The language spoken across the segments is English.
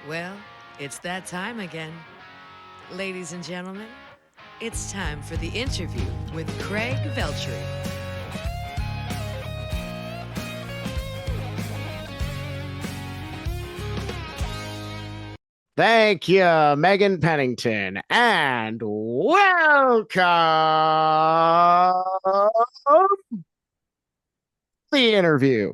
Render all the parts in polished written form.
Well, it's that time again. Ladies and gentlemen, it's time for the interview with Craig-Veltri. Thank you, Megan Pennington, and welcome to the interview.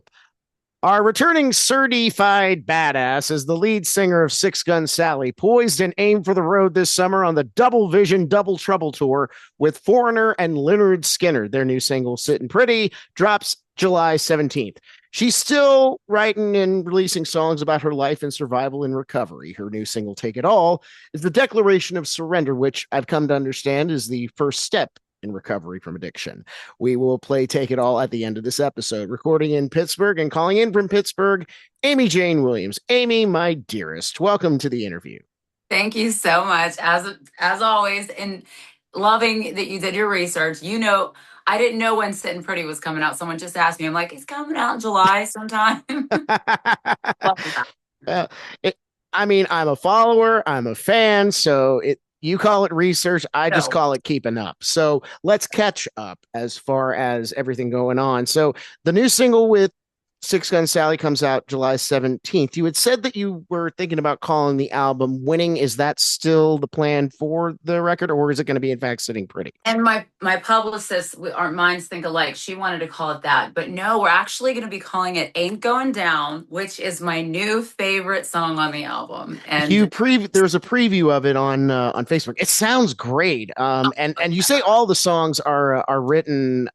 Our returning certified badass is the lead singer of Six Gun Sally, poised and aimed for the road this summer on the Double Vision Double Trouble tour with Foreigner and Lynard Skynard. Their new single, Sittin' Pretty, drops July 17th. She's still writing and releasing songs about her life and survival and recovery. Her new single, Take It All, is the declaration of surrender, which I've come to understand is the first step in recovery from addiction. We will play Take It All at the end of this episode. Recording in Pittsburgh and calling in from Pittsburgh, Aimee Jane Williams. Aimee, my dearest, welcome to the interview. Thank you so much, as always, and loving that you did your research. I didn't know when Sittin' Pretty was coming out. Someone just asked me. I'm like, it's coming out in July sometime. I'm a follower, I'm a fan, so you call it research, I just call it keeping up. So let's catch up as far as everything going on. So the new single with Six Gun Sally comes out July 17th. You had said that you were thinking about calling the album Winning. Is that still the plan for the record, or is it going to be, in fact, Sitting Pretty? And my publicist, our minds think alike. She wanted to call it that. But no, we're actually going to be calling it Ain't Going Down, which is my new favorite song on the album. And there's a preview of it on Facebook. It sounds great. And you say all the songs are written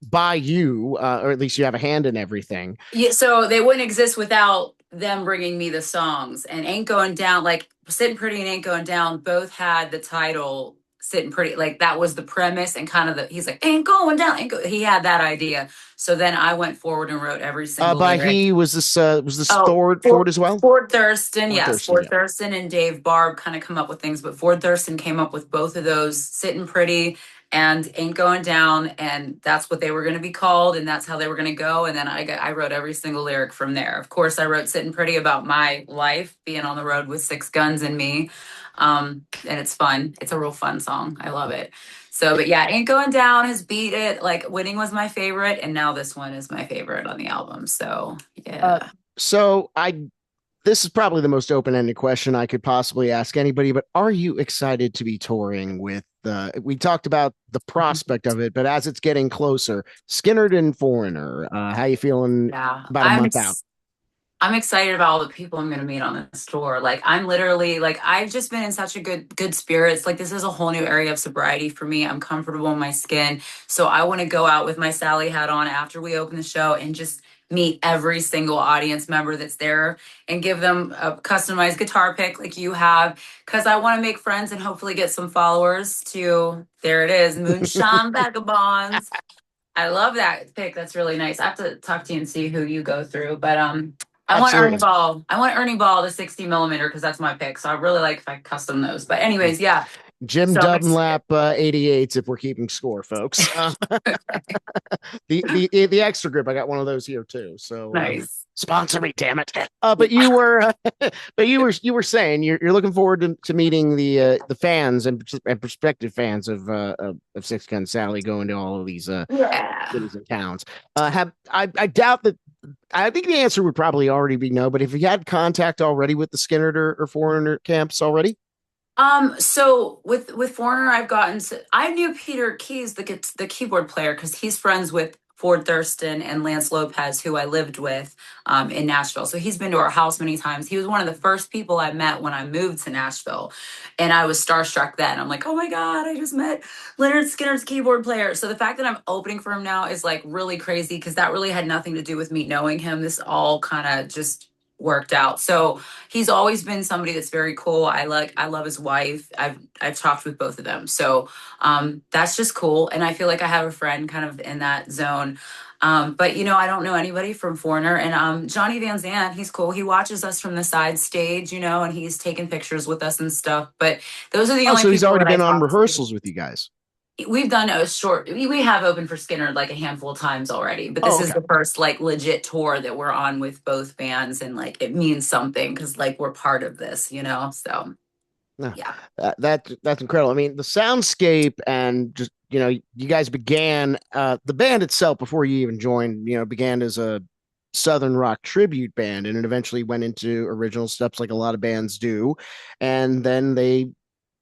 by you, or at least you have a hand in everything. Yeah, so they wouldn't exist without them bringing me the songs. And Ain't Going Down, like Sitting Pretty and Ain't Going Down, both had the title Sitting Pretty. Like that was the premise, and kind of he's like, Ain't Going Down, he had that idea. So then I went forward and wrote every single by lyric. He was this Ford as well? Ford Thurston, yes. Ford Thurston and Dave Barb kind of come up with things, but Ford Thurston came up with both of those, Sitting Pretty and Ain't Going Down, and that's what they were going to be called, and that's how they were going to go. And then I wrote every single lyric from there. Of course, I wrote Sitting Pretty about my life, being on the road with six guns and me. And it's fun. It's a real fun song. I love it. So, but yeah, Ain't Going Down has beat it. Like Winning was my favorite, and now this one is my favorite on the album. So, yeah. This is probably the most open-ended question I could possibly ask anybody, but are you excited to be touring with we talked about the prospect of it, but as it's getting closer, Skynard and Foreigner, how you feeling about a month out? I'm excited about all the people I'm going to meet on this tour. Like I'm literally I've just been in such a good spirits. Like this is a whole new area of sobriety for me. I'm comfortable in my skin. So I want to go out with my Sally hat on after we open the show and just meet every single audience member that's there and give them a customized guitar pick like you have, because I want to make friends and hopefully get some followers to, there it is, Moonshine Vagabonds. I love that pick. That's really nice. I have to talk to you and see who you go through, but I want Ernie Ball. I want Ernie Ball, the 60 millimeter, because that's my pick. So I really like if I custom those. But anyways, yeah. Jim Dunlap 88s if we're keeping score, folks. The extra grip, I got one of those here too. So nice. Sponsor me, damn it. But you were saying you're looking forward to meeting the fans and prospective fans of Six Gun Sally, going to all of these cities and towns. I doubt that. I think the answer would probably already be no, but if you had contact already with the Skynard or Foreigner camps already? So with Foreigner, I knew Peter Keys, the keyboard player, because he's friends with Ford Thurston and Lance Lopez, who I lived with in Nashville. So he's been to our house many times. He was one of the first people I met when I moved to Nashville, and I was starstruck then. I'm like, oh my God, I just met Lynyrd Skynyrd's keyboard player. So the fact that I'm opening for him now is like really crazy, because that really had nothing to do with me knowing him. This all kind of just worked out. So he's always been somebody that's very cool. I love his wife. I've talked with both of them. So that's just cool. And I feel like I have a friend kind of in that zone. But I don't know anybody from Foreigner, and Johnny Van Zandt, he's cool. He watches us from the side stage, and he's taking pictures with us and stuff. But those are the only So he's people already been on rehearsals with you guys. we've done a short, we have opened for Skinner like a handful of times already, but this Oh, is okay. the first like legit tour that we're on with both bands, and like it means something because like we're part of this, so No, yeah. that's incredible. I mean, the soundscape and just you guys began the band itself before you even joined. Began as a Southern rock tribute band, and it eventually went into original steps like a lot of bands do. And then they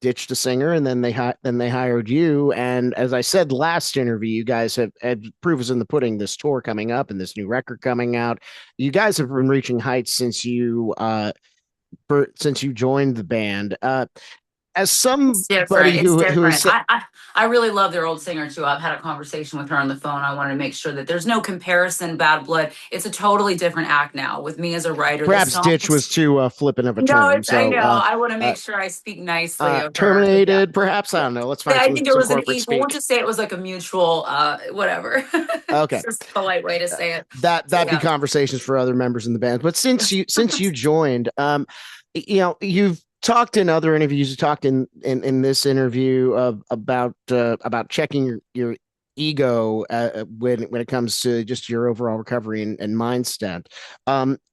ditched a singer, and then they hired you. And as I said last interview, you guys have had proof is in the pudding. This tour coming up and this new record coming out. You guys have been reaching heights since you joined the band. As It's somebody different. It's who has different. said, I really love their old singer too. I've had a conversation with her on the phone. I want to make sure that there's no comparison, bad blood. It's a totally different act now with me as a writer. The perhaps ditch songs. was too flippant of a No, term. it's, I So know. I want to uh, make sure I speak nicely of her. But yeah. terminated, perhaps. I Yeah. don't know. Let's Yeah, find I some think it some was an corporate equal. We'll speak. just say it was like a mutual, whatever. Okay, It's just a polite way to say it. So that be yeah. conversations for other members in the band. But since you joined, you've talked in other interviews. You talked in this interview about checking your ego when it comes to just your overall recovery and mindset.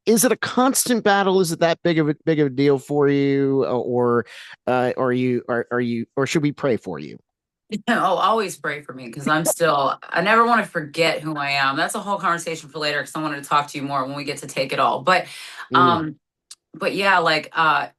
Is it a constant battle? Is it that big of a deal for you, or should we pray for you? Oh, always pray for me because I never want to forget who I am. That's a whole conversation for later because I wanted to talk to you more when we get to take it all. Mm. Um, but yeah, like I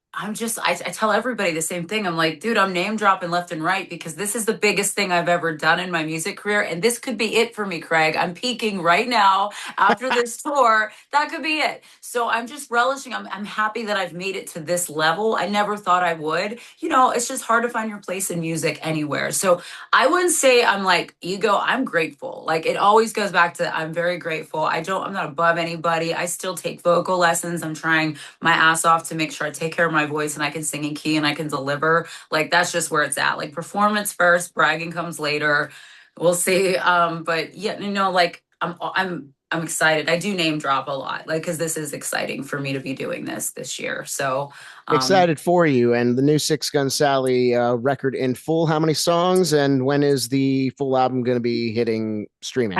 tell everybody the same thing. I'm like, dude, I'm name dropping left and right because this is the biggest thing I've ever done in my music career. And this could be it for me, Craig. I'm peaking right now after this tour. That could be it. So I'm just relishing. I'm happy that I've made it to this level. I never thought I would. It's just hard to find your place in music anywhere. So I wouldn't say I'm like ego. I'm grateful. Like it always goes back to I'm very grateful. I'm not above anybody. I still take vocal lessons. I'm trying my ass off to make sure I take care of my voice and I can sing in key and I can deliver. Like that's just where it's at. Like performance first, bragging comes later. We'll see. But yeah, like I'm excited. I do name drop a lot, like because this is exciting for me to be doing this year. So um Excited for you and the new Six Gun Sally record in full. How many songs and when is the full album going to be hitting streaming?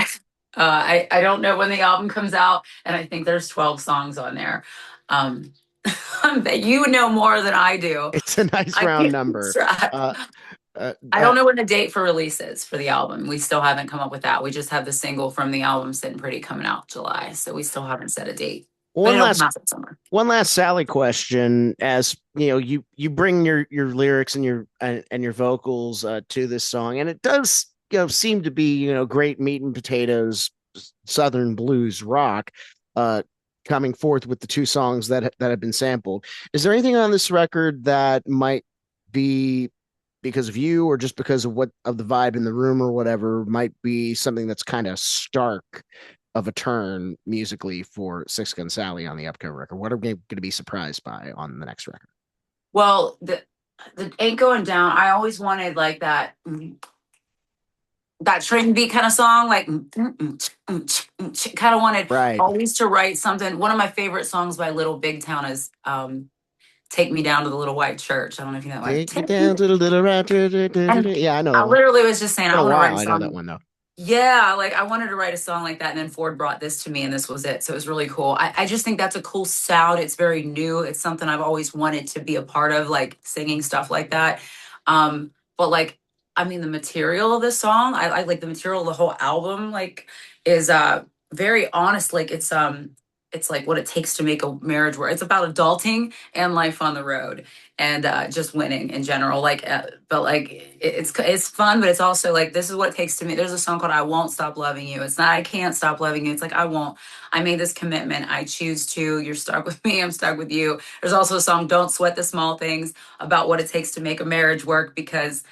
I don't know when the album comes out, and I think there's 12 songs on there. Um, you know more than I do. It's a nice I round can't keep number. track. Uh, uh, I uh, don't know when the date for release is for the album. We still haven't come up with that. We just have the single from the album Sitting Pretty coming out July. So we still haven't set a date. But one it'll come last out this summer. one last Sally question. As you bring your lyrics and your vocals to this song, and it does seem to be great meat and potatoes Southern blues rock. Uh, Coming forth with the two songs that have been sampled. Is there anything on this record that might be because of you or just because of the vibe in the room or whatever might be something that's kind of stark of a turn musically for Six Gun Sally on the upcoming record? What are we going to be surprised by on the next record? Well, the ain't going down. I always wanted like that train beat kind of song, like kind of wanted Right. always to write something. One of my favorite songs by Little Big Town is Take Me Down to the Little White Church. I don't know if you know that one. Take me down to the little round. And Yeah, I know I that one. literally was just saying, Been I a want to write while. a I know that song. one though. Yeah, like I wanted to write a song like that. And then Ford brought this to me, and this was it. So it was really cool. I just think that's a cool sound. It's very new. It's something I've always wanted to be a part of, like singing stuff like that. But like, I mean, the material of this song, I like the material of the whole album, like, is very honest. Like it's like what it takes to make a marriage work. It's about adulting and life on the road and just winning in general. Like, but like it's fun, but it's also like this is what it takes to me. There's a song called "I Won't Stop Loving You." It's not I can't stop loving you. It's like I won't. I made this commitment. I choose to. You're stuck with me. I'm stuck with you. There's also a song "Don't Sweat the Small Things" about what it takes to make a marriage work because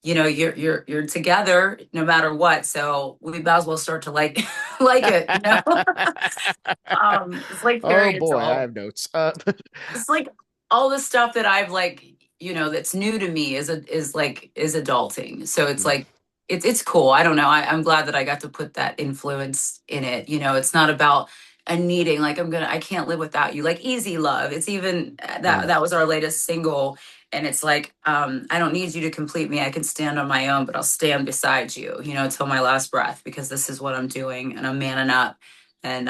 you're together no matter what. So we might as well start to like like it. It's like Oh very boy, I adult. have notes. It's like all the stuff that I've like, that's new to me is adulting. So it's like it's cool. I don't know. I'm glad that I got to put that influence in it. It's not about and needing, like, I can't live without you, like Easy Love. It's even that was our latest single. And it's like, I don't need you to complete me. I can stand on my own, but I'll stand beside you, till my last breath, because this is what I'm doing, and I'm manning up, and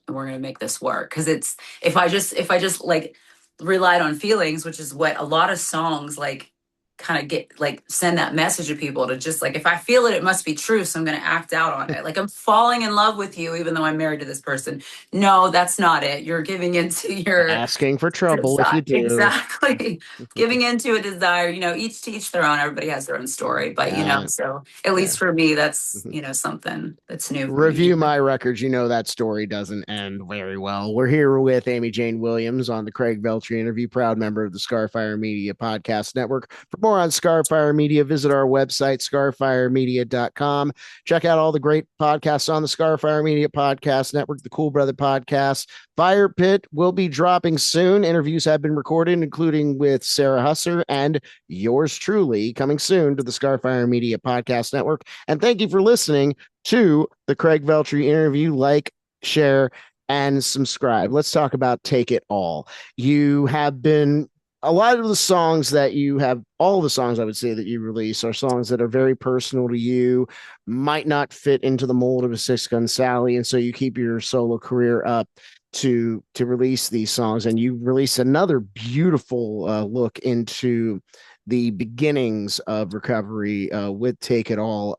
we're gonna make this work. Because it's if I just like relied on feelings, which is what a lot of songs like kind of get, like, send that message to people, to just like, if I feel it, it must be true, so I'm going to act out on it, like I'm falling in love with you even though I'm married to this person. No, that's not it. You're giving into your Asking for trouble if you do. Exactly. Giving into a desire, each to each their own. Everybody has their own story, but so at least for me, that's something that's new for Review me. my records, that story doesn't end very well. We're here with Aimee Jane Williams on the Craig-Veltri interview, proud member of the Scarfire Media Podcast Network. For more on Scarfire Media, visit our website, scarfiremedia.com. Check out all the great podcasts on the Scarfire Media Podcast Network, the Cool Brother Podcast. Fire Pit will be dropping soon. Interviews have been recorded, including with Sarah Husser and yours truly, coming soon to the Scarfire Media Podcast Network. And thank you for listening to the Craig-Veltri interview. Like, share, and subscribe. Let's talk about Take It All. You have been, a lot of the songs that you have, all the songs I would say that you release are songs that are very personal to you, might not fit into the mold of a Six Gun Sally, and so you keep your solo career up to release these songs. And you release another beautiful look into the beginnings of recovery with Take It All.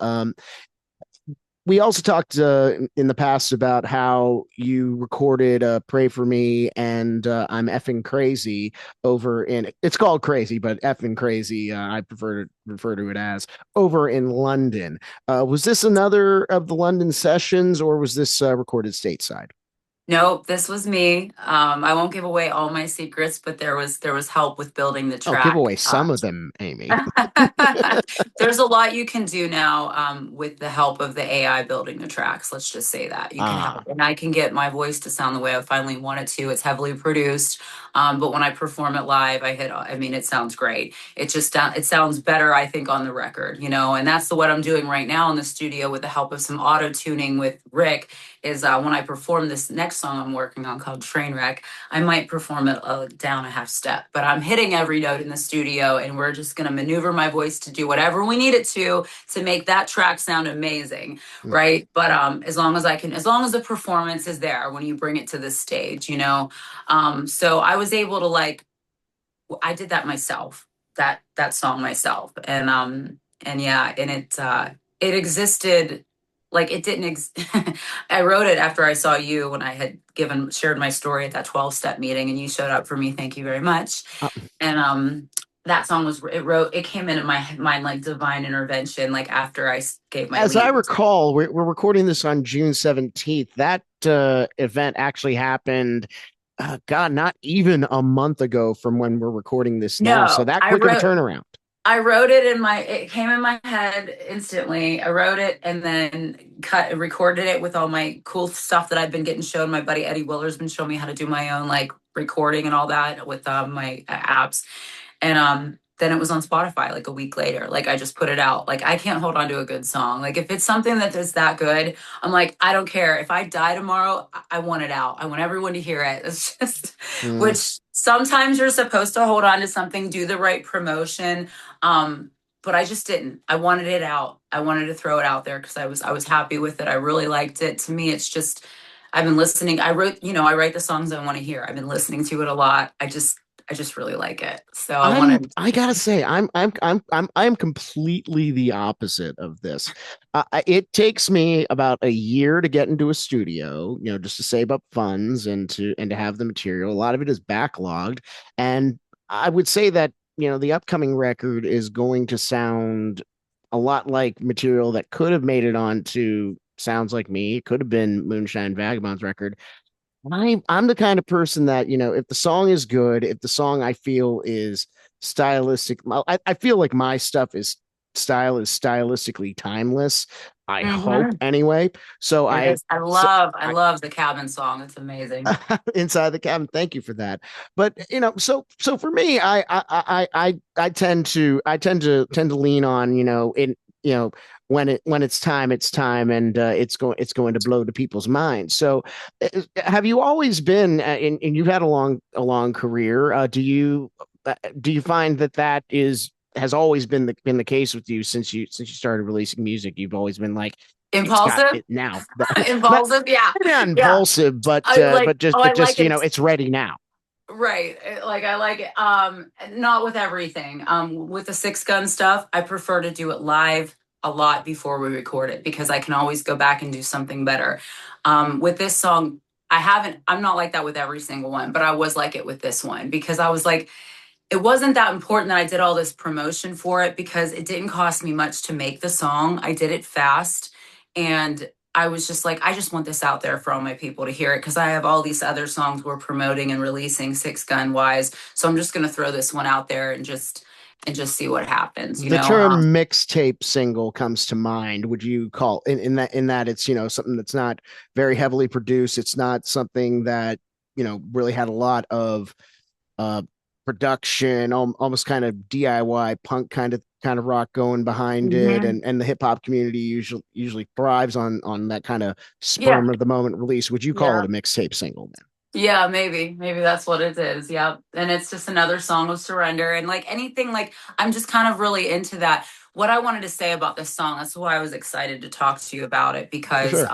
We also talked in the past about how you recorded Pray For Me and I'm Effing Crazy over in, it's called Crazy, but Effing Crazy, I prefer to refer to it as, over in London. Was this another of the London sessions, or was this recorded stateside? Nope, this was me. I won't give away all my secrets, but there was help with building the track. Give away some of them, Aimee. There's a lot you can do now with the help of the AI building the tracks. Let's just say that you can help, and I can get my voice to sound the way I finally want it to. It's heavily produced, but when I perform it live, it sounds great. It sounds better, I think, on the record, and that's what I'm doing right now in the studio with the help of some auto tuning with Rick. Is when I perform this next song I'm working on called Trainwreck, I might perform it down a half step, but I'm hitting every note in the studio, and we're just going to maneuver my voice to do whatever we need it to make that track sound amazing, right? But as long as the performance is there when you bring it to the stage, so I was able to, I did that myself, that song myself, and it existed. Like, it didn't I wrote it after I saw you, when I had shared my story at that 12-step meeting, and you showed up for me. Thank you very much. And that song it came into my mind like divine intervention, like after I gave my, as I recall, we're recording this on June 17th. That event actually happened, not even a month ago from when we're recording this now. So that quick of a turnaround. I wrote it it came in my head instantly. I wrote it and then recorded it with all my cool stuff that I've been getting shown. My buddy Eddie Willer's been showing me how to do my own recording and all that with my apps. And then it was on Spotify a week later. I just put it out. I can't hold on to a good song. If it's something that is that good, I'm I don't care. If I die tomorrow, I want it out. I want everyone to hear it. It's just, which sometimes you're supposed to hold on to something, do the right promotion. But I just didn't. I wanted it out. I wanted to throw it out there because I was happy with it. I really liked it. To me, it's just, I've been listening. I write the songs I want to hear. I've been listening to it a lot. I just really like it. So I gotta say, I'm completely the opposite of this. It takes me about a year to get into a studio, just to save up funds and to have the material. A lot of it is backlogged, and I would say that the upcoming record is going to sound a lot like material that could have made it on to Sounds Like Me. It could have been Moonshine Vagabonds record. I'm the kind of person that, if the song is good, if the song I feel is stylistic, I feel like my stuff is stylistically timeless. I hope anyway. So I love the Cabin song. It's amazing. Inside the Cabin. Thank you for that. But so for me, I tend to lean on, you know, when it's time, and it's going to blow to people's minds. So, have you always been, and you've had a long career? Do you find that has always been the case with you since you started releasing music? You've always been like, it's got Impulsive. it now. Not Impulsive, yeah. not Yeah. impulsive, but I like, but just oh, I but like just it. it's ready now. Right. Like I like it. Not with everything. With the six gun stuff, I prefer to do it live a lot before we record it because I can always go back and do something better. With this song, I'm not like that with every single one, but I was like it with this one because I was like, it wasn't that important that I did all this promotion for it because it didn't cost me much to make the song. I did it fast. And I was just like, I just want this out there for all my people to hear it because I have all these other songs we're promoting and releasing six gun wise. So I'm just gonna throw this one out there and just see what happens, you The know. term mixtape single comes to mind. Would you call in that it's something that's not very heavily produced? It's not something that really had a lot of uh production, almost kind of DIY punk kind of rock going behind it, Mhm. and the hip hop community usually thrives on that kind of Yeah. spur of the moment release. Would you call Yeah. it a mixtape single then? Yeah, maybe that's what it is. Yeah. And it's just another song of surrender and like anything like I'm just kind of really into that. What I wanted to say about this song, that's why I was excited to talk to you about it For because sure.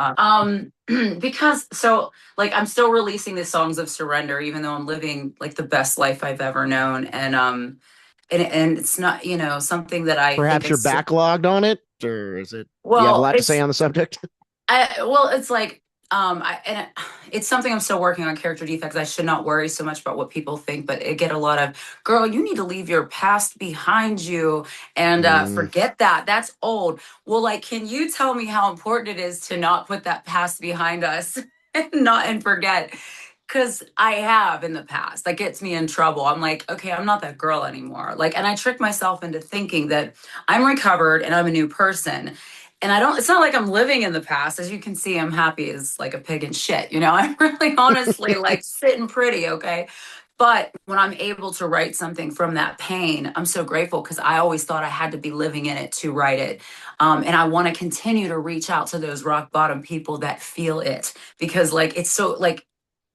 because so like I'm still releasing the songs of surrender even though I'm living like the best life I've ever known and it's not, something that I think Perhaps you're is backlogged on it, or is it? Do you have a well, lot to say on the subject? it's like, it's something I'm still working on character defects. I should not worry so much about what people think, but I get a lot of, girl, you need to leave your past behind you and Mm, forget that. That's old. Well, like, can you tell me how important it is to not put that past behind us and forget? Because I have in the past. That gets me in trouble. I'm like, okay, I'm not that girl anymore. Like, and I trick myself into thinking that I'm recovered and I'm a new person. And I don't, it's not like I'm living in the past. As you can see, I'm happy as like a pig in shit. I'm really honestly like sitting pretty, okay? But when I'm able to write something from that pain, I'm so grateful because I always thought I had to be living in it to write it. And I want to continue to reach out to those rock bottom people that feel it because, like, it's so, like,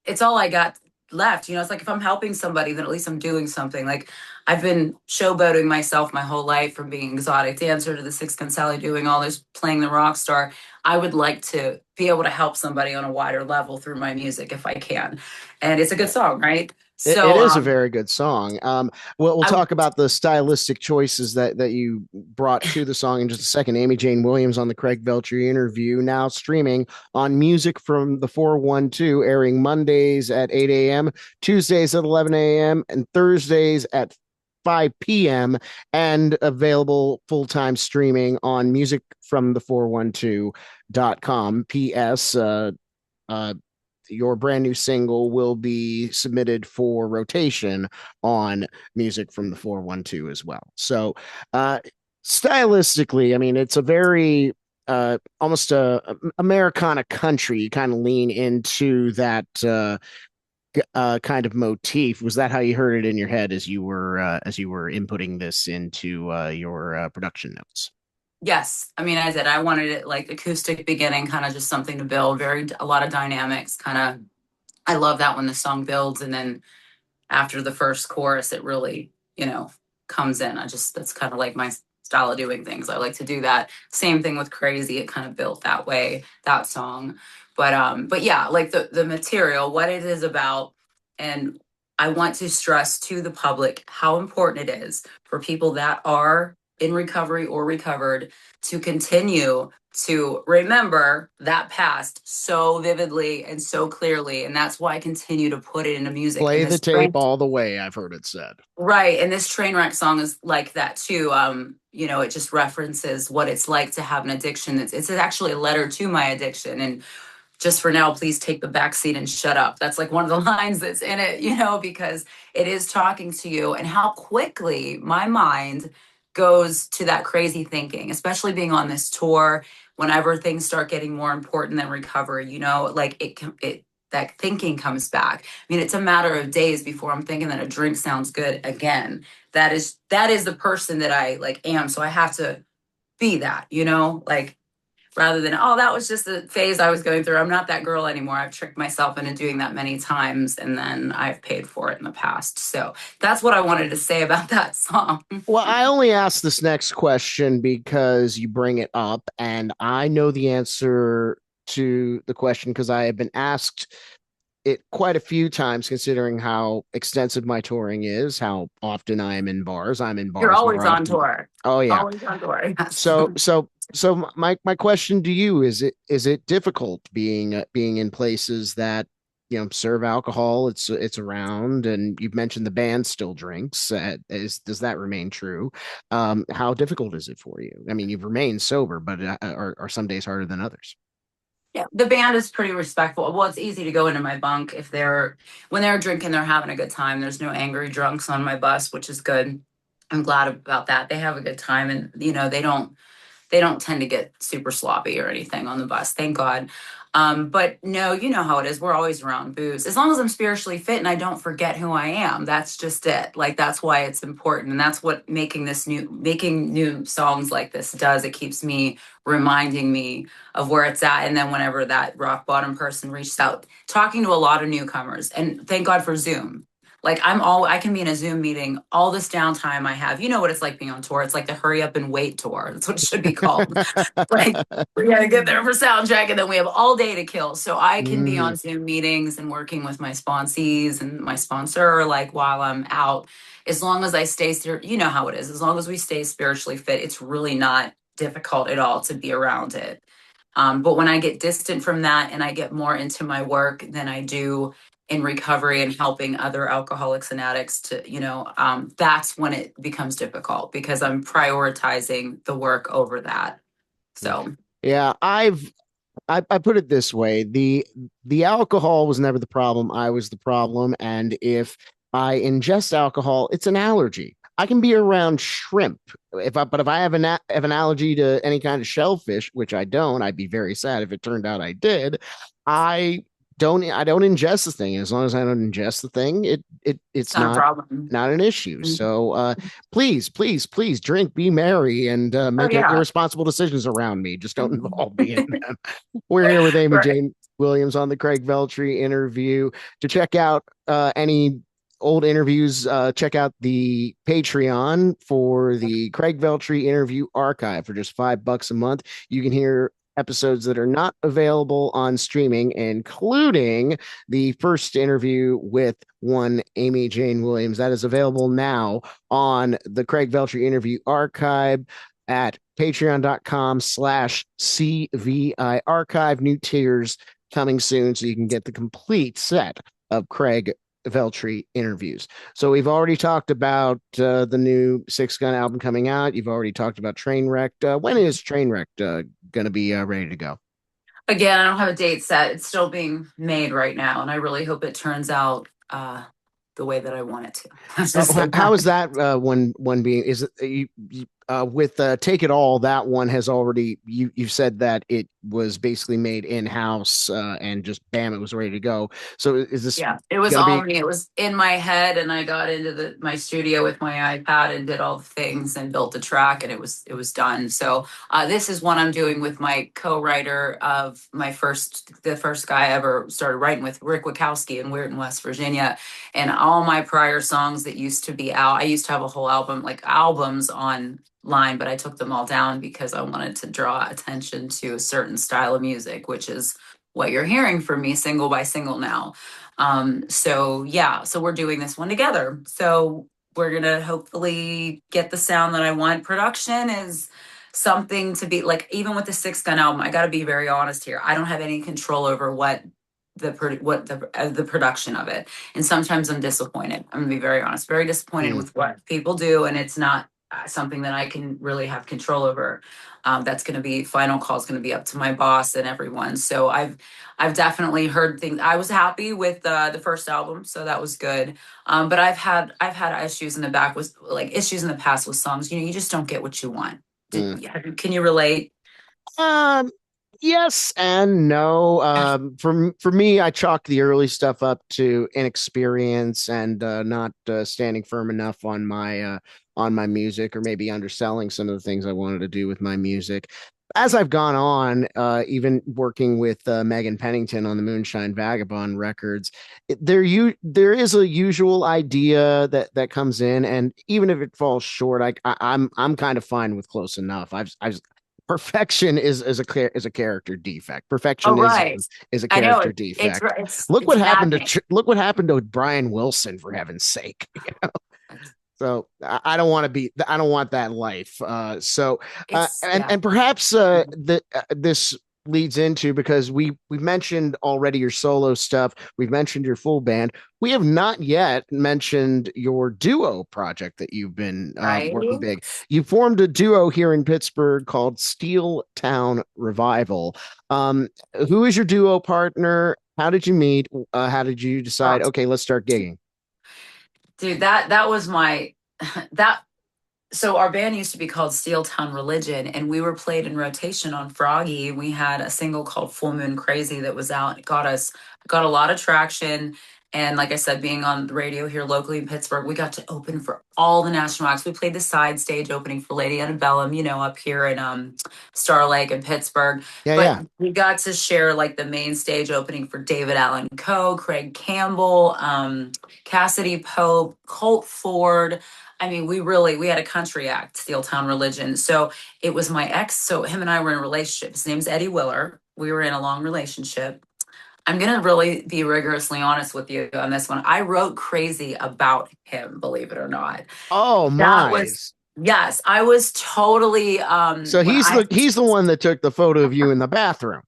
it's all I got left. It's like if I'm helping somebody, then at least I'm doing something. Like I've been showboating myself my whole life from being exotic dancer to the Six Gun Sally doing all this, playing the rock star. I would like to be able to help somebody on a wider level through my music if I can. And it's a good song, right? it So is a very good song. We'll I talk about the stylistic choices that you brought to the song in just a second. Aimee Jane Williams on the Craig-Veltri interview, now streaming on Music from the 412, airing Mondays at 8 a.m., Tuesdays at 11 a.m., and Thursdays at 5 p.m., and available full-time streaming on musicfromthe412.com. P.S. Your brand new single will be submitted for rotation on Music from the 412 as well. So, stylistically, I mean, it's a very almost a Americana country. You kind of lean into that kind of motif. Was that how you heard it in your head as you were inputting this into your production notes? Yes. I mean, I did. I wanted it like acoustic beginning, kind of just something to build, a lot of dynamics, kind of. I love that when the song builds and then after the first chorus, it really, comes in. That's kind of like my style of doing things. I like to do that. Same thing with Crazy. It kind of built that way, that song. But yeah, like the material, what it is about. And I want to stress to the public how important it is for people that are in recovery or recovered to continue to remember that past so vividly and so clearly. And that's why I continue to put it into music. And Play the this tape all the way, I've heard it said. right. And this train wreck song is like that too. It just references what it's like to have an addiction. It's actually a letter to my addiction. And just for now, please take the back seat and shut up. That's like one of the lines that's in it, because it is talking to you and how quickly my mind goes to that crazy thinking, especially being on this tour. Whenever things start getting more important than recovery, like it that thinking comes back. I mean, it's a matter of days before I'm thinking that a drink sounds good again. That is the person that I like am. So I have to be that, like rather than, oh, that was just a phase I was going through. I'm not that girl anymore. I've tricked myself into doing that many times, and then I've paid for it in the past. So that's what I wanted to say about that song. Well, I only asked this next question because you bring it up, and I know the answer to the question because I have been asked it quite a few times, considering how extensive my touring is, how often I am in bars. I'm in You're bars more always on often. tour. Oh yeah. Always on tour. Yes. So my question to you is it difficult being in places that serve alcohol? It's around, and you've mentioned the band still drinks. Does that remain true? How difficult is it for you? I mean, you've remained sober, but are some days harder than others? Yeah, the band is pretty respectful. Well, it's easy to go into my bunk if when they're drinking, they're having a good time. There's no angry drunks on my bus, which is good. I'm glad about that. They have a good time, and they don't tend to get super sloppy or anything on the bus, thank God. But no, you know how it is. We're always around booze. As long as I'm spiritually fit and I don't forget who I am, that's just it. Like that's why it's important. And that's what making new songs like this does. It keeps me reminding me of where it's at. And then whenever that rock bottom person reaches out, talking to a lot of newcomers, and thank God for Zoom. Like I can be in a Zoom meeting, all this downtime I have. You know what it's like being on tour. It's like the hurry up and wait tour. That's what it should be called. Like we gotta get there for sound check, and then we have all day to kill. So I can be Mm, on Zoom meetings and working with my sponsees and my sponsor, like while I'm out. As long as I stay, you know how it is. As long as we stay spiritually fit, it's really not difficult at all to be around it. But when I get distant from that and I get more into my work than I do in recovery and helping other alcoholics and addicts to, that's when it becomes difficult because I'm prioritizing the work over that. So, yeah, I put it this way: the alcohol was never the problem. I was the problem, and if I ingest alcohol, it's an allergy. I can be around shrimp but if I have an allergy to any kind of shellfish, which I don't, I'd be very sad if it turned out I did. I I don't ingest the thing. As long as I don't ingest the thing, it's it's not a problem. not an issue. Mhm. So please drink, be merry, and Oh, make yeah. irresponsible decisions around me. Just don't involve me in them. We're here with Aimee Right. Jane Williams on the Craig-Veltri interview. To check out any old interviews, check out the Patreon for the Craig-Veltri interview archive for just $5 a month. You can hear episodes that are not available on streaming, including the first interview with one Aimee Jane Williams. That is available now on the Craig-Veltri interview archive at patreon.com/CVI archive. New tiers coming soon, so you can get the complete set of Craig-Veltri interviews. So we've already talked about the new Six Gun album coming out. You've already talked about Trainwreck. When is Trainwreck going to be ready to go? Again, I don't have a date set. It's still being made right now, and I really hope it turns out the way that I want it to. Let's just say How that. is that one being? Is it with Take It All? That one has already you've said that it was basically made in house and just bam, it was ready to go. So is this Yeah, it was going to all be? me. It was in my head, and I got into my studio with my iPad and did all the things and built the track, and it was done. So this is one I'm doing with my co-writer of the first guy I ever started writing with, Rick Wachowski in Weirton, West Virginia, and all my prior songs that used to be out. I used to have a whole album, like albums online, but I took them all down because I wanted to draw attention to a certain style of music, which is what you're hearing from me single by single now. So yeah, so we're doing this one together. So we're gonna hopefully get the sound that I want. Production is something to be like, even with the Six Gun album, I got to be very honest here. I don't have any control over the production of it, and sometimes I'm disappointed. I'm gonna be very honest, very disappointed Mm, with what people do, and it's not something that I can really have control over. That's going to be final call is going to be up to my boss and everyone. So I've definitely heard things. I was happy with the first album, so that was good. But I've had issues in the back with like issues in the past with songs. You just don't get what you want. mm. Can you relate? Um, Yes and no. For me, I chalk the early stuff up to inexperience and not standing firm enough on my music, or maybe underselling some of the things I wanted to do with my music. As I've gone on, even working with Megan Pennington on the Moonshine Vagabond records, there is a usual idea that comes in, and even if it falls short, I'm kind of fine with close enough. I've perfection is a character defect. Oh, right. Perfectionism is a I know character defect. Look what it's happened maddening. look what happened to Brian Wilson, for heaven's sake. So I don't want to be. I don't want that life. It's yeah. And perhaps this leads into, because we mentioned already your solo stuff. We've mentioned your full band. We have not yet mentioned your duo project that you've been Right. working big. You formed a duo here in Pittsburgh called Steel Town Revival. Who is your duo partner? How did you meet? How did you decide? Oh, Okay, let's start gigging. dude, that was my that so our band used to be called Steel Town Religion, and we were played in rotation on Froggy. We had a single called Full Moon Crazy that was out. It got a lot of traction. And like I said, being on the radio here locally in Pittsburgh, we got to open for all the national acts. We played the side stage opening for Lady Antebellum, up here in Star Lake in Pittsburgh. Yeah, But yeah. we got to share like the main stage opening for David Allen Coe, Craig Campbell, Cassidy Pope, Colt Ford. I mean, we had a country act, Steel Town Religion. So it was my ex. So him and I were in a relationship. His name's Eddie Willer. We were in a long relationship. I'm going to really be rigorously honest with you on this one. I wrote Crazy about him, believe it or not. Oh That my. was, yes, I was totally, So when he's the one that took the photo of you in the bathroom.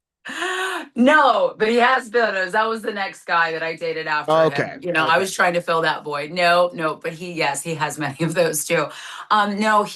no, but he has photos. That was the next guy that I dated after Okay. him. I Okay. was trying to fill that void. No, but yes, he has many of those too. No,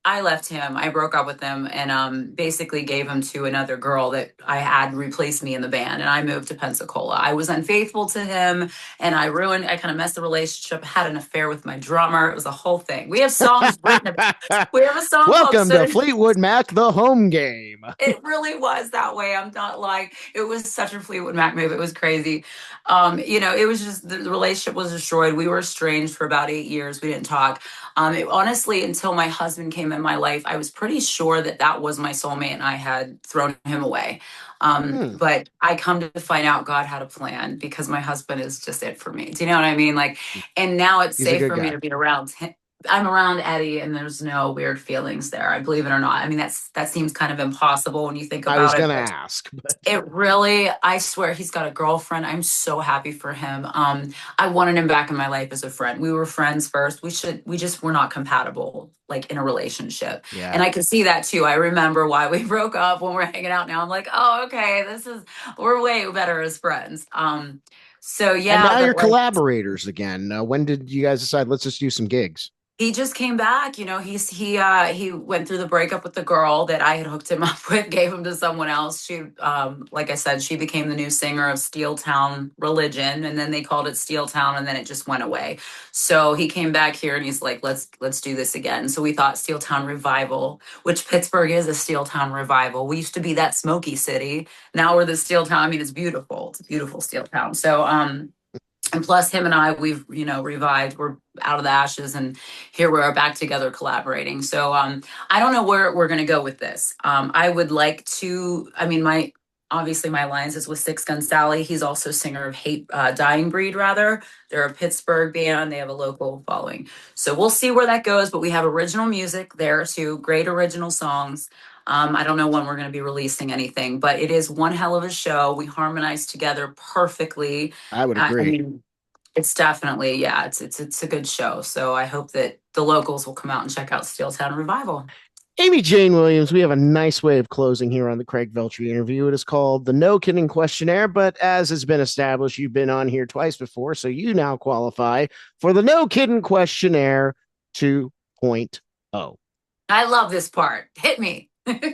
I left him. I broke up with him and basically gave him to another girl that I had replaced me in the band, and I moved to Pensacola. I was unfaithful to him, and I kind of messed the relationship, had an affair with my drummer. It was a whole thing. We have songs written about, we have a song called Welcome to Fleetwood Mac, the home game. It really was that way. I'm not lying. It was such a Fleetwood Mac move. It was crazy. It was just the relationship was destroyed. We were estranged for about 8 years. We didn't talk. Honestly, until my husband came in my life, I was pretty sure that was my soulmate, and I had thrown him away. But I come to find out God had a plan, because my husband is just it for me. Do you know what I mean? Like, and now it's He's a safe good for me guy. to be around him. I'm around Eddie, and there's no weird feelings there. I believe it or not. I mean, that seems kind of impossible when you think I was about it. gonna But ask, but it really, I swear, he's got a girlfriend. I'm so happy for him. I wanted him back in my life as a friend. We were friends first. We just were not compatible, like in a relationship. yeah. And I could see that too. I remember why we broke up when we're hanging out now. I'm like, oh, okay, we're way better as friends. So And yeah, now you're but like, collaborators again. When did you guys decide, let's just do some gigs? he just came back. He went through the breakup with the girl that I had hooked him up with, gave him to someone else. She, like I said, she became the new singer of Steel Town Religion, and then they called it Steel Town, and then it just went away. So he came back here, and he's like, let's do this again. So we thought Steel Town Revival, which Pittsburgh is a Steel Town Revival. We used to be that smoky city. Now we're the Steel Town. I mean, it's beautiful. It's a beautiful Steel Town. So and plus him and I, we've revived. We're out of the ashes, and here we're back together collaborating. So I don't know where we're going to go with this. I would like to, I mean, my alliance is with Six Gun Sally. He's also singer of Hate, Dying Breed, rather. They're a Pittsburgh band. They have a local following. So we'll see where that goes, but we have original music there too, great original songs. I don't know when we're going to be releasing anything, but it is one hell of a show. We harmonize together perfectly. I would I agree. mean, it's definitely, yeah, it's a good show. So I hope that the locals will come out and check out Steel Town Revival. Aimee Jane Williams, we have a nice way of closing here on the Craig-Veltri interview. It is called the No Kidding Questionnaire, but as has been established, you've been on here twice before, so you now qualify for the No Kidding Questionnaire 2.0. I love this part. Hit me. Aimee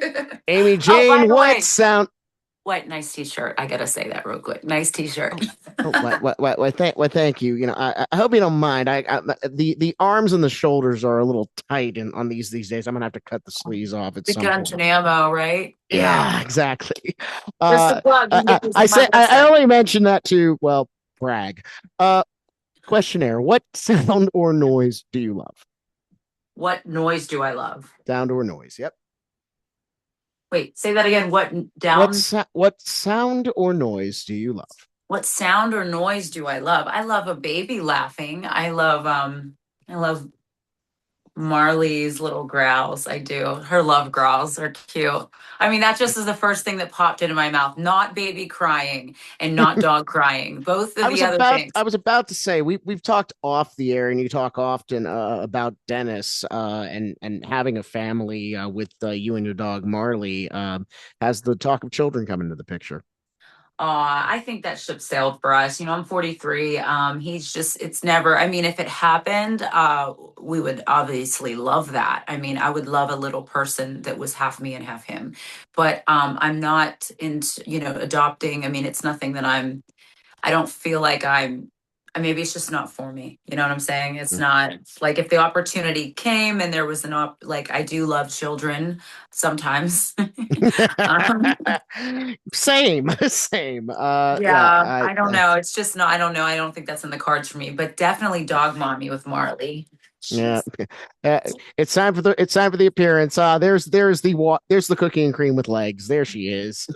Oh, by Jane, the what way, sound? What nice t-shirt. I gotta say that real quick. Nice t-shirt. Oh, thank you. I hope you don't mind. The arms and the shoulders are a little tight on these days. I'm gonna have to cut the sleeves off at The some gun to point. ammo, right? Yeah. Yeah, exactly. Just a plug. You can get these on my I website. only mentioned that to, well, brag. Uh, Questionnaire: what sound or noise do you love? What noise do I love? Sound or noise? Yep. Wait, say that again. What sound or noise do you love? What sound or noise do I love? I love a baby laughing. I love Marley's little growls. I do. Her love growls are cute. I mean, that just is the first thing that popped into my mouth. Not baby crying and not dog crying. Both of the other I things. was about to say we've talked off the air, and you talk often about Dennis and having a family with you and your dog Marley. Has the talk of children come into the picture? I think that ship sailed for us. You know, I'm 43. He's just, it's never, I mean, if it happened, we would obviously love that. I mean, I would love a little person that was half me and half him. But I'm not into, adopting. I mean, it's nothing that I don't feel like maybe it's just not for me. You know what I'm saying? It's not like if the opportunity came and there was like I do love children sometimes. um, Same, same. Yeah, yeah, I don't know. It's just not, I don't know. I don't think that's in the cards for me, but definitely dog mommy with Marley. yeah. She's Uh, it's time for the appearance. There's the cookie and cream with legs. There she is.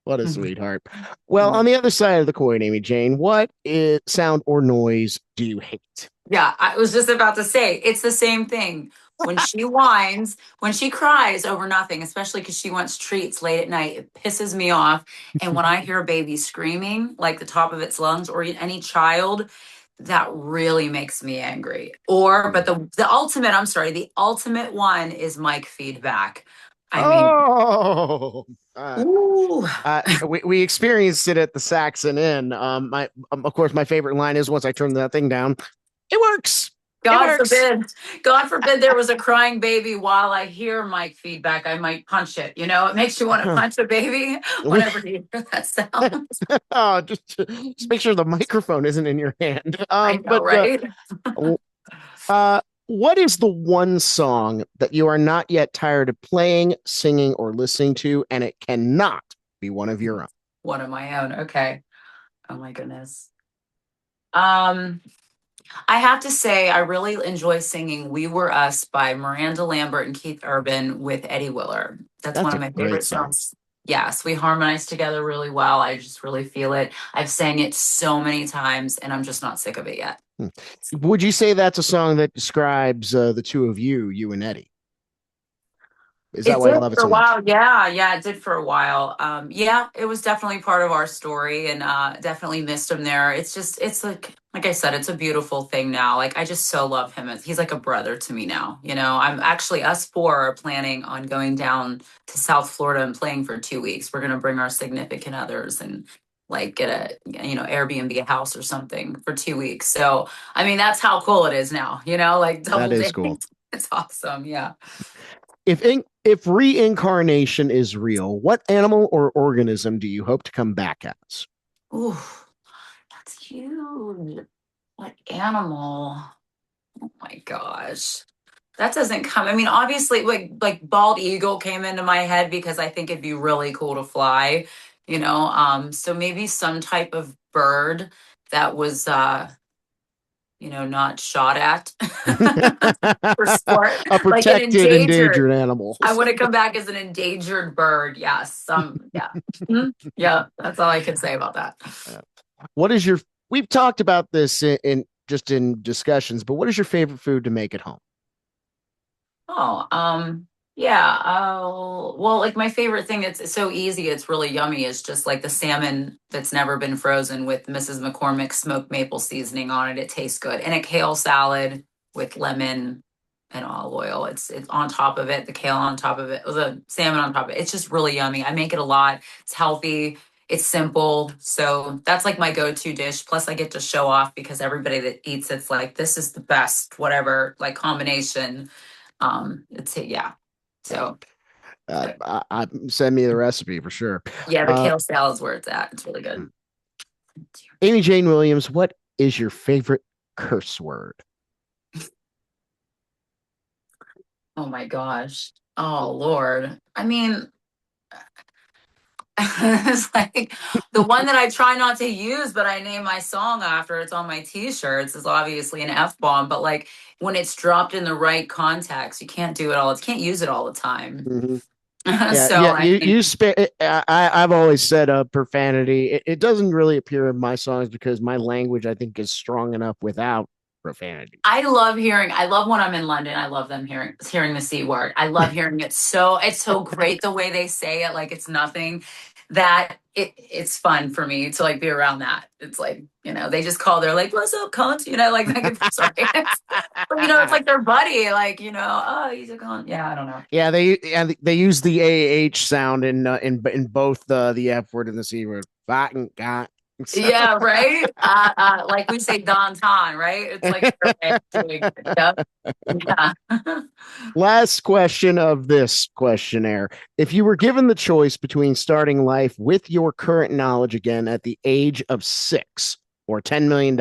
What a sweetheart. Well, on the other side of the coin, Aimee Jane, what is sound or noise do you hate? Yeah, I was just about to say it's the same thing. When she whines, when she cries over nothing, especially because she wants treats late at night, it pisses me off. And when I hear a baby screaming like the top of its lungs or any child, that really makes me angry. But the ultimate, I'm sorry, the ultimate one is mic feedback. I mean, Oh, ooh, we experienced it at the Saxon Inn. Of course, my favorite line is once I turn that thing down, it works. It God works. forbid, God forbid there was a crying baby while I hear mic feedback. I might punch it. You know, it makes you want to punch a baby We, whenever you hear that sound. oh, just make sure the microphone isn't in your hand. I know, right? What is the one song that you are not yet tired of playing, singing, or listening to, and it cannot be one of your own? One of my own. Okay. Oh my goodness. Um, I have to say, I really enjoy singing We Were Us by Miranda Lambert and Keith Urban with Eddie Willer. That's one That's of a my great favorite song. songs. Yes, we harmonize together really well. I just really feel it. I've sang it so many times and I'm just not sick of it yet. Would you say that's a song that describes the two of you, you and Eddie? Is that It why you did love it for so a much? while. Yeah, yeah, it did for a while. Yeah, it was definitely part of our story and definitely missed him there. It's like I said, it's a beautiful thing now. Like I just so love him. He's like a brother to me now. You know, I'm actually us four are planning on going down to South Florida and playing for 2 weeks. We're gonna bring our significant others and like get Airbnb a house or something for 2 weeks. So I mean that's how cool it is now, like That double is date. cool. It's awesome. Yeah. If reincarnation is real, what animal or organism do you hope to come back as? Ooh, that's huge. What animal? Oh my gosh. That doesn't come. I mean, obviously, like bald eagle came into my head because I think it'd be really cool to fly, So maybe some type of bird that was not shot at for sport, A like an protected, endangered. endangered animal. I want to come back as an endangered bird. Yes. Yeah. Mhm. Yeah. That's all I can say about that. What is your? We've talked about this just in discussions, but what is your favorite food to make at home? Oh, yeah. Well, like my favorite thing, it's so easy, it's really yummy, is just like the salmon that's never been frozen with Mrs. McCormick's smoked maple seasoning on it. It tastes good. And a kale salad with lemon and olive oil. It's on top of it, the kale on top of it, the salmon on top of it. It's just really yummy. I make it a lot. It's healthy. It's simple. So that's like my go-to dish. Plus I get to show off because everybody that eats it's like this is the best, whatever, like combination. It's yeah. So Send me the recipe for sure. Yeah, the kale salad's where it's at. It's really good. Aimee Jane Williams, what is your favorite curse word? Oh my gosh. Oh Lord. I mean, it's like the one that I try not to use, but I name my song after. It's on my t-shirts. Is obviously an F-bomb, but like when it's dropped in the right context, you can't do it all. You can't use it all the time. Mm-hmm. So Yeah. I think, I've always said profanity. It doesn't really appear in my songs because my language, I think, is strong enough without profanity. I love when I'm in London. I love them hearing the C word. I love hearing it. It's so great the way they say it, like it's nothing. That it's fun for me to like be around that. It's like, they just they're like, what's up, cunt? Like sorry. But it's like their buddy, like, oh, he's a cunt. Yeah, I don't know. Yeah, they use the AH sound in both the F word and the C word. Fucking got. Yeah, right. Like we say Don, right? It's like yep. Yeah. Last question of this questionnaire. If you were given the choice between starting life with your current knowledge again at the age of 6 or $10 million,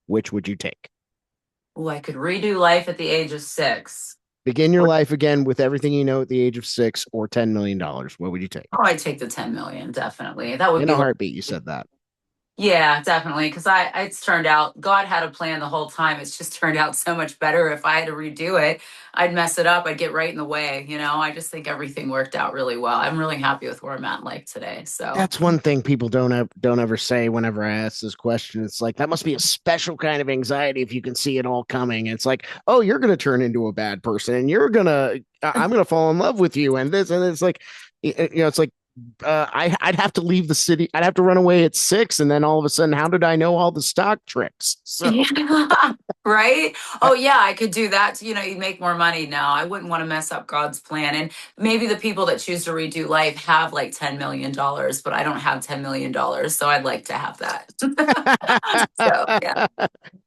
which would you take? Oh, I could redo life at the age of 6. Begin your life again with everything you know at the age of 6 or $10 million. What would you take? Oh, I'd take the 10 million, definitely. That would in be a heartbeat. You said that. Yeah, definitely. Because it's turned out, God had a plan the whole time. It's just turned out so much better. If I had to redo it, I'd mess it up. I'd get right in the way. I just think everything worked out really well. I'm really happy with where I'm at in life today. So that's one thing people don't ever say whenever I ask this question. It's like, that must be a special kind of anxiety if you can see it all coming. It's like, oh, you're going to turn into a bad person and I'm going to fall in love with you. And it's like, it's like, I'd have to leave the city. I'd have to run away at 6, and then all of a sudden, how did I know all the stock tricks? So. Yeah, right? Oh yeah, I could do that. You make more money now. I wouldn't want to mess up God's plan. And maybe the people that choose to redo life have like $10 million, but I don't have $10 million, so I'd like to have that. So yeah.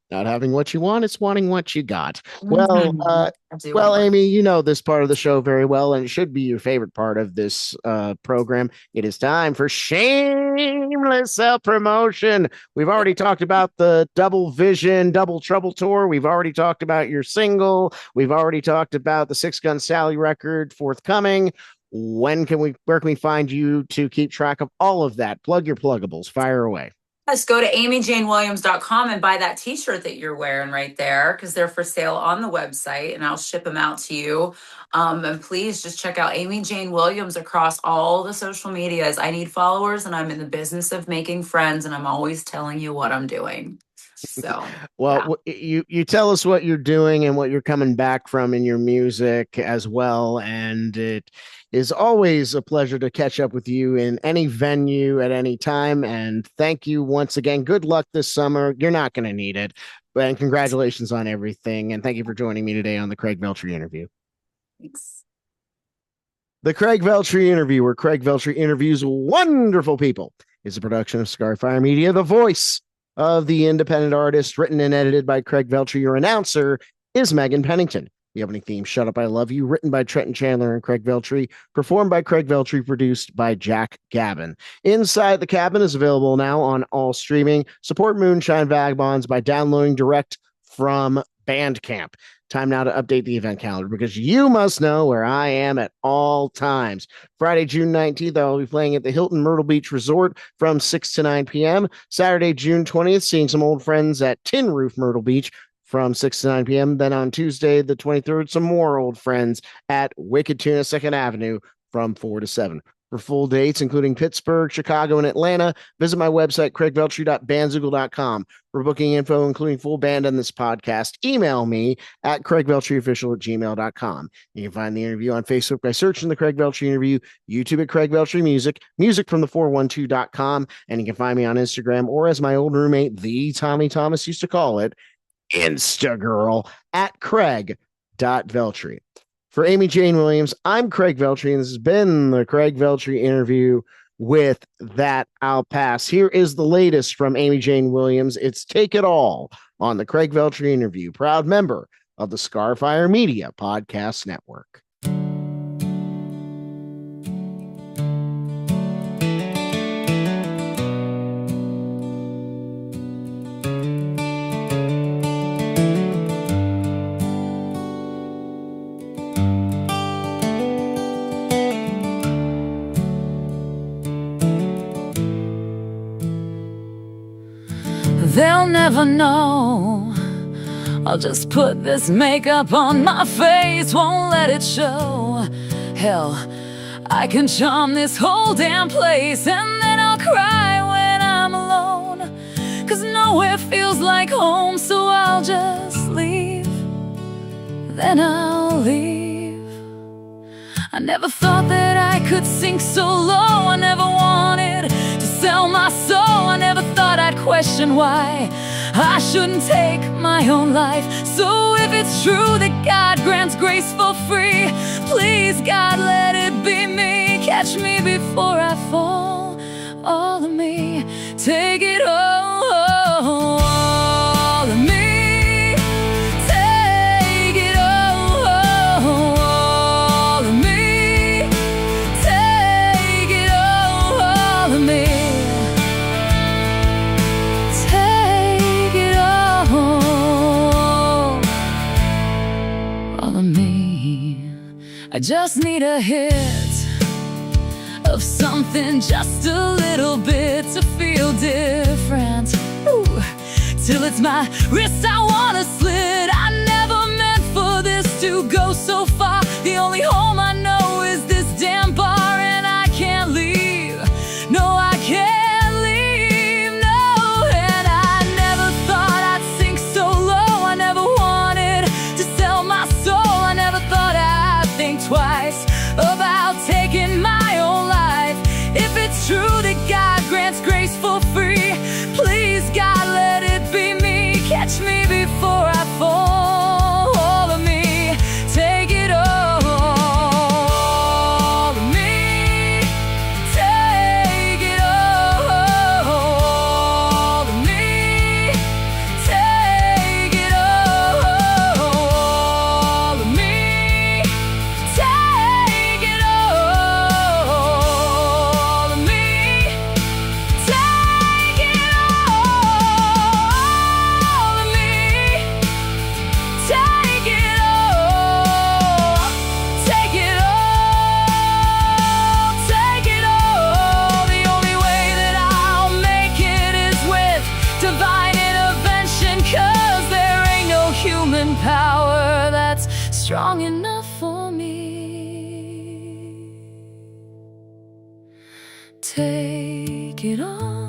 Not having what you want, it's wanting what you got. Mm-hmm. Well, Aimee, you know this part of the show very well, and it should be your favorite part of this program. It is time for shameless self-promotion. We've already talked about the Double Vision, Double Trouble tour. We've already talked about your single. We've already talked about the Six Gun Sally record forthcoming. Where can we find you to keep track of all of that? Plug your pluggables. Fire away. Yes, go to aimeejanewilliams.com and buy that t-shirt that you're wearing right there, because they're for sale on the website, and I'll ship them out to you. And please just check out Aimee Jane Williams across all the social medias. I need followers, and I'm in the business of making friends, and I'm always telling you what I'm doing. So, well, yeah. you tell us what you're doing and what you're coming back from in your music as well. And it is always a pleasure to catch up with you in any venue at any time. And thank you once again. Good luck this summer. You're not going to need it, but congratulations on everything. And thank you for joining me today on the Craig-Veltri interview. Thanks. The Craig-Veltri interview, where Craig-Veltri interviews wonderful people, is a production of Scarfire Media, the voice of the independent artist, written and edited by Craig-Veltri. Your announcer is Megan Pennington. The opening theme, Shut Up, I Love You, written by Trenton Chandler and Craig-Veltri, performed by Craig-Veltri, produced by Jack Gavin. Inside the Cabin is available now on all streaming. Support Moonshine Vagabonds by downloading direct from Bandcamp. Time now to update the event calendar, because you must know where I am at all times. Friday, June 19th, I will be playing at the Hilton Myrtle Beach Resort from 6 to 9 p.m. Saturday, June 20th, seeing some old friends at Tin Roof Myrtle Beach from 6 to 9 p.m. Then on Tuesday, the 23rd, some more old friends at Wicked Tuna 2nd Avenue from 4 to 7. For full dates, including Pittsburgh, Chicago, and Atlanta, visit my website, craig-veltri.bandzoogle.com. For booking info, including full band on this podcast, email me at craig-veltri@gmail.com. You can find the interview on Facebook by searching the Craig-Veltri interview, YouTube at Craig-Veltri Music, music from the 412.com, and you can find me on Instagram, or as my old roommate, the Tommy Thomas, used to call it, Instagirl, at craig.veltri. For Aimee Jane Williams, I'm Craig-Veltri, and this has been the Craig-Veltri interview. With that, I'll pass. Here is the latest from Aimee Jane Williams. It's Take It All on the Craig-Veltri interview, proud member of the Scarfire Media Podcast Network. they'll never know. I'll just put this makeup on my face, won't let it show. Hell, I can charm this whole damn place, and then I'll cry when I'm alone. 'Cause nowhere feels like home, so I'll just leave. Then I'll leave. I never thought that I could sink so low. I never wanted to sell my soul. I never thought I'd question why I shouldn't take my own life. So if it's true that God grants grace for free, please God, let it be me. Catch me before I fall. All of me, take it all of me. Take it all of me. Take it all of me. Take it all of me. I just need a hit of something, just a little bit, to feel different. Ooh, till it's my wrist I wanna slit. I never meant for this to go so far. The only home I know is this damn bar, and I can't leave. No, I can't leave, no. And I never thought I'd sink so low. I never wanted to sell my soul. I never thought I'd think twice about taking my own life. If it's true that God grants grace for free, please God, let it be me. Catch me before I fall. All of me, take it all of me. Take it all of me. Take it all of me. Take it all of me. Take it all of me. Take it all. Take it all. Take it all. The only way that I'll make it is with divine intervention, 'cause there ain't no human power that's strong enough for me. Take it all.